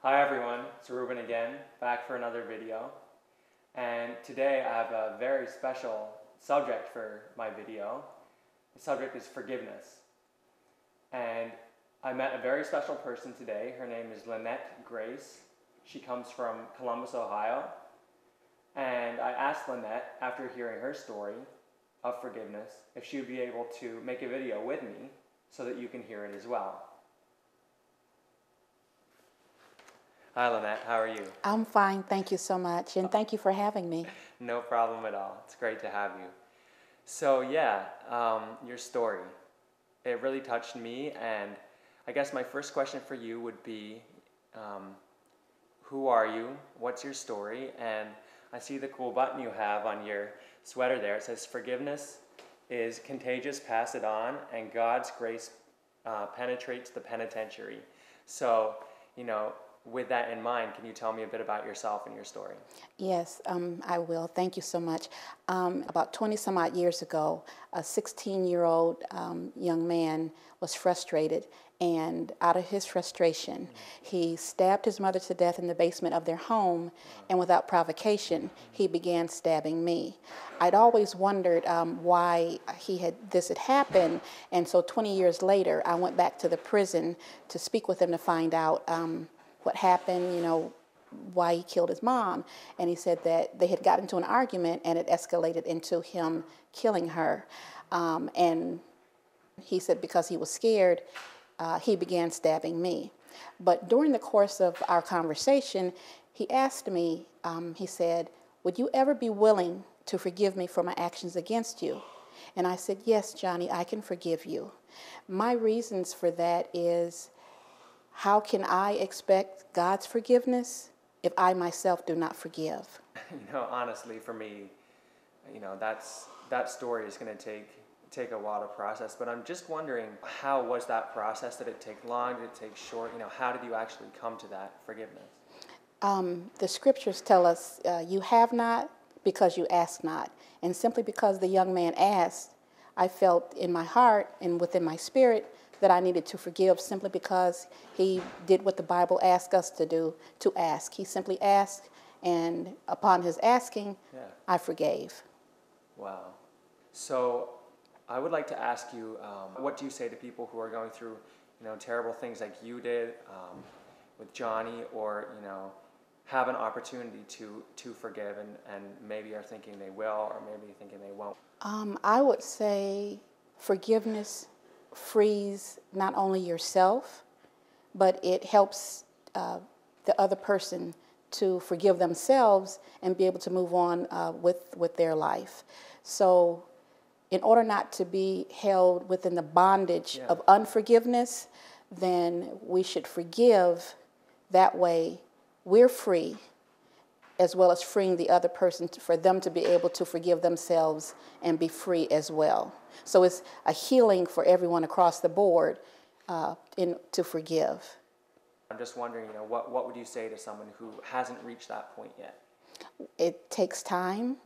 Hi everyone, it's Ruben again, back for another video. And today I have a very special subject for my video. The subject is forgiveness. And I met a very special person today. Her name is Lynette Grace. She comes from Columbus, Ohio. And I asked Lynette, after hearing her story of forgiveness, if she would be able to make a video with me so that you can hear it as well. Hi Lynette, how are you? I'm fine, thank you so much, and thank you for having me. No problem at all. It's great to have you. So yeah, your story, it really touched me, and I guess my first question for you would be, who are you? What's your story? And I see the cool button you have on your sweater there. It says, forgiveness is contagious, pass it on, and God's grace penetrates the penitentiary. So, with that in mind, can you tell me a bit about yourself and your story? Yes, I will. Thank you so much. About 20 some odd years ago, a 16-year-old young man was frustrated, and out of his frustration, he stabbed his mother to death in the basement of their home, and without provocation, he began stabbing me. I'd always wondered why this had happened, and so 20 years later, I went back to the prison to speak with him to find out what happened, why he killed his mom. And he said that they had gotten into an argument and it escalated into him killing her. And he said because he was scared, he began stabbing me. But during the course of our conversation, he asked me, he said, would you ever be willing to forgive me for my actions against you? And I said, yes, Johnny, I can forgive you. My reasons for that is, how can I expect God's forgiveness if I myself do not forgive? Honestly, for me, that story is going to take a while to process. But I'm just wondering, how was that process? Did it take long? Did it take short? How did you actually come to that forgiveness? The scriptures tell us, you have not because you ask not. And simply because the young man asked, I felt in my heart and within my spirit that I needed to forgive simply because he did what the Bible asks us to do, to ask. He simply asked, and upon his asking, I forgave. Wow. So I would like to ask you, what do you say to people who are going through, terrible things like you did with Johnny, or, have an opportunity to forgive and maybe are thinking they will, or maybe thinking they won't? I would say forgiveness frees not only yourself, but it helps the other person to forgive themselves and be able to move on with their life. So in order not to be held within the bondage of unforgiveness, then we should forgive. That way we're free, as well as freeing the other person for them to be able to forgive themselves and be free as well. So it's a healing for everyone across the board to forgive. I'm just wondering, what would you say to someone who hasn't reached that point yet? It takes time,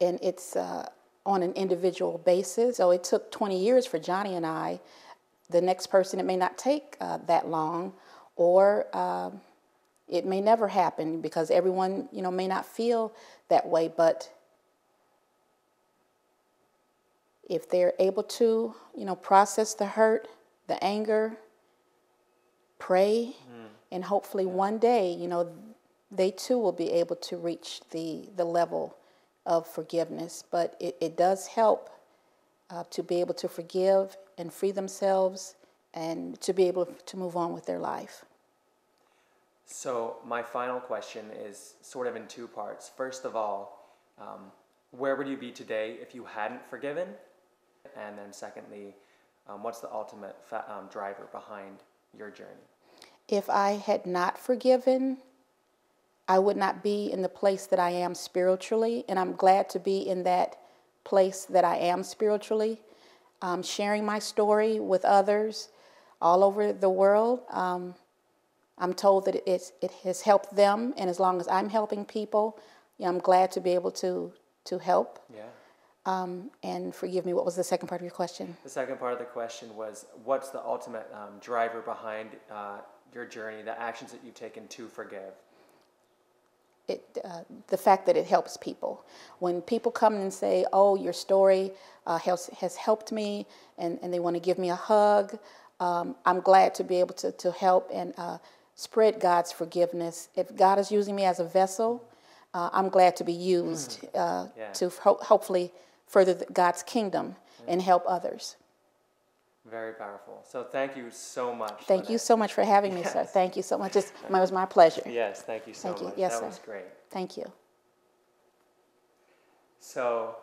and it's on an individual basis. So it took 20 years for Johnny and I. The next person, it may not take that long, or it may never happen because everyone, may not feel that way. But if they're able to, process the hurt, the anger, pray, and hopefully one day, they too will be able to reach the level of forgiveness. But it does help to be able to forgive and free themselves and to be able to move on with their life. So my final question is sort of in two parts. First of all, where would you be today if you hadn't forgiven? And then secondly, what's the ultimate driver behind your journey? If I had not forgiven, I would not be in the place that I am spiritually, and I'm glad to be in that place that I am spiritually, sharing my story with others all over the world. I'm told that it has helped them, and as long as I'm helping people, I'm glad to be able to help. Yeah. And forgive me, what was the second part of your question? The second part of the question was, what's the ultimate driver behind your journey, the actions that you've taken to forgive? The fact that it helps people. When people come and say, oh, your story has helped me, and they want to give me a hug, I'm glad to be able to help and spread God's forgiveness. If God is using me as a vessel, I'm glad to be used to hopefully further God's kingdom and help others. Very powerful. So thank you so much. Thank you so much for having me, sir. Thank you so much. It was my pleasure. Yes, thank you so much. Yes, that sir. was great. Thank you. So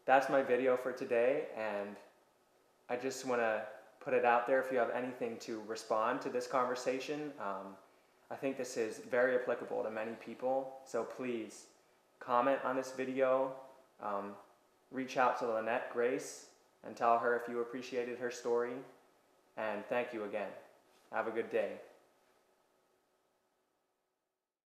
that's my video for today, and I just want to put it out there if you have anything to respond to this conversation. I think this is very applicable to many people, so please comment on this video, reach out to Lynette Grace and tell her if you appreciated her story, and thank you again. Have a good day.